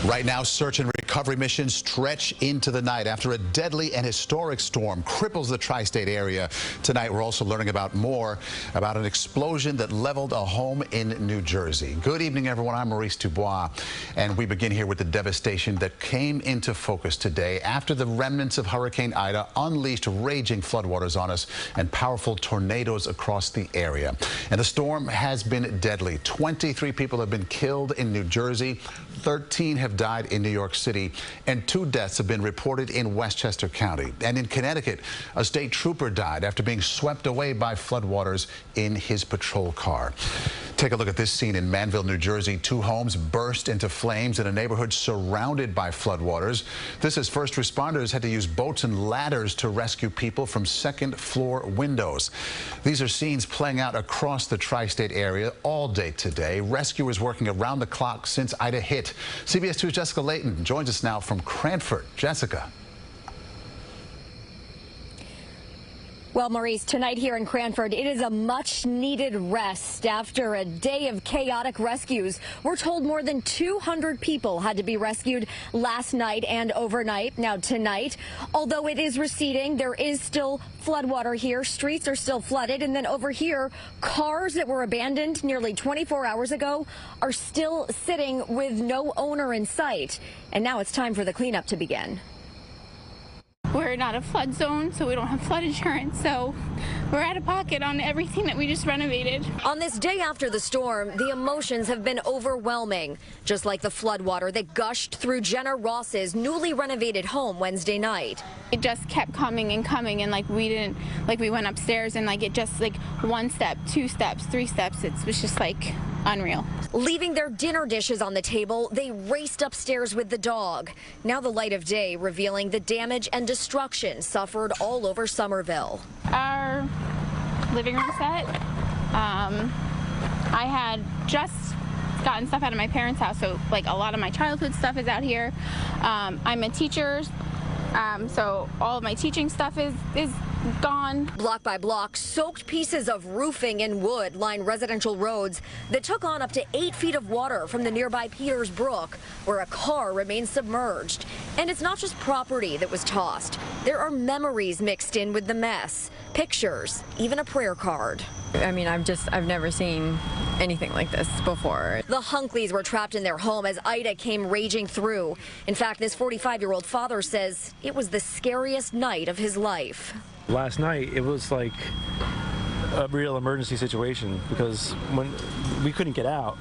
Right now, search and recovery missions stretch into the night after a deadly and historic storm cripples the tri-state area. Tonight, we're also learning more about an explosion that leveled a home in New Jersey. Good evening, everyone. I'm Maurice Dubois, and we begin here with the devastation that came into focus today after the remnants of Hurricane Ida unleashed raging floodwaters on us and powerful tornadoes across the area. And the storm has been deadly. 23 people have been killed in New Jersey, 13 have died in New York City, and 2 deaths have been reported in Westchester County. And in Connecticut, a state trooper died after being swept away by floodwaters in his patrol car. Take a look at this scene in Manville, New Jersey. 2 homes burst into flames in a neighborhood surrounded by floodwaters. This as first responders had to use boats and ladders to rescue people from second-floor windows. These are scenes playing out across the tri-state area all day today. Rescuers working around the clock since Ida hit. CBS 2's Jessica Layton joins us now from Cranford. Jessica. Well, Maurice, tonight here in Cranford, it is a much-needed rest after a day of chaotic rescues. We're told more than 200 people had to be rescued last night and overnight. Now, tonight, although it is receding, there is still floodwater here. Streets are still flooded. And then over here, cars that were abandoned nearly 24 hours ago are still sitting with no owner in sight. And now it's time for the cleanup to begin. We're not a flood zone, so we don't have flood insurance, so we're out of pocket on everything that we just renovated. On this day after the storm, the emotions have been overwhelming, just like the floodwater that gushed through Jenna Ross's newly renovated home Wednesday night. It just kept coming and coming, and we went upstairs, and it just 1 step, 2 steps, 3 steps. It was just unreal. Leaving their dinner dishes on the table, they raced upstairs with the dog. Now the light of day revealing the damage and destruction suffered all over Somerville. Our living room set, I had just gotten stuff out of my parents' house, so a lot of my childhood stuff is out here. I'm a teacher, so all of my teaching stuff is gone. Block by block, soaked pieces of roofing and wood line residential roads that took on up to 8 feet of water from the nearby Peters Brook, where a car remains submerged. And it's not just property that was tossed. There are memories mixed in with the mess, pictures, even a prayer card. I mean, I've never seen anything like this before. The Hunkleys were trapped in their home as Ida came raging through. In fact, this 45-year-old father says it was the scariest night of his life. Last night, it was like a real emergency situation because when we couldn't get out,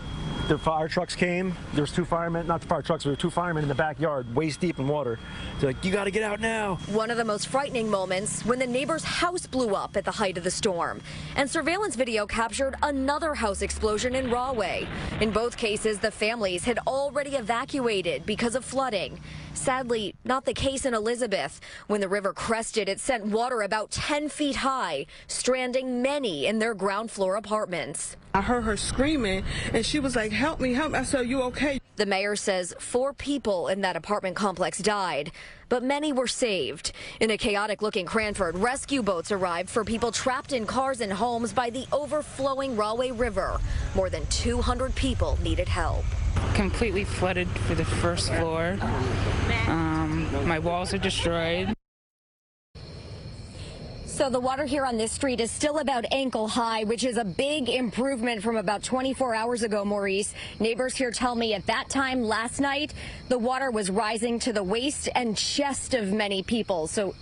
the fire trucks came. There was 2 firemen, not the fire trucks, there were 2 firemen in the backyard, waist deep in water. They're like, you got to get out now. One of the most frightening moments when the neighbor's house blew up at the height of the storm. And surveillance video captured another house explosion in Rahway. In both cases, the families had already evacuated because of flooding. Sadly, not the case in Elizabeth. When the river crested, it sent water about 10 feet high, stranding many in their ground floor apartments. I heard her screaming, and she was like, help me, help me. I said, you okay? The mayor says 4 people in that apartment complex died, but many were saved. In a chaotic-looking Cranford, rescue boats arrived for people trapped in cars and homes by the overflowing Rahway River. More than 200 people needed help. Completely flooded for the first floor. My walls are destroyed. So the water here on this street is still about ankle high, which is a big improvement from about 24 hours ago, Maurice. Neighbors here tell me at that time last night, the water was rising to the waist and chest of many people. So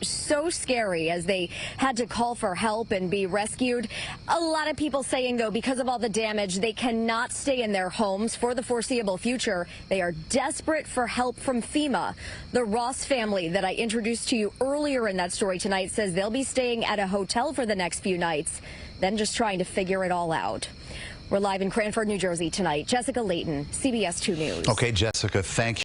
scary as they had to call for help and be rescued. A lot of people saying, though, because of all the damage, they cannot stay in their homes for the foreseeable future. They are desperate for help from FEMA. The Ross family that I introduced to you earlier in that story tonight says they'll be staying at a hotel for the next few nights, then just trying to figure it all out. We're live in Cranford, New Jersey tonight. Jessica Layton, CBS 2 News. Okay, Jessica, thank you.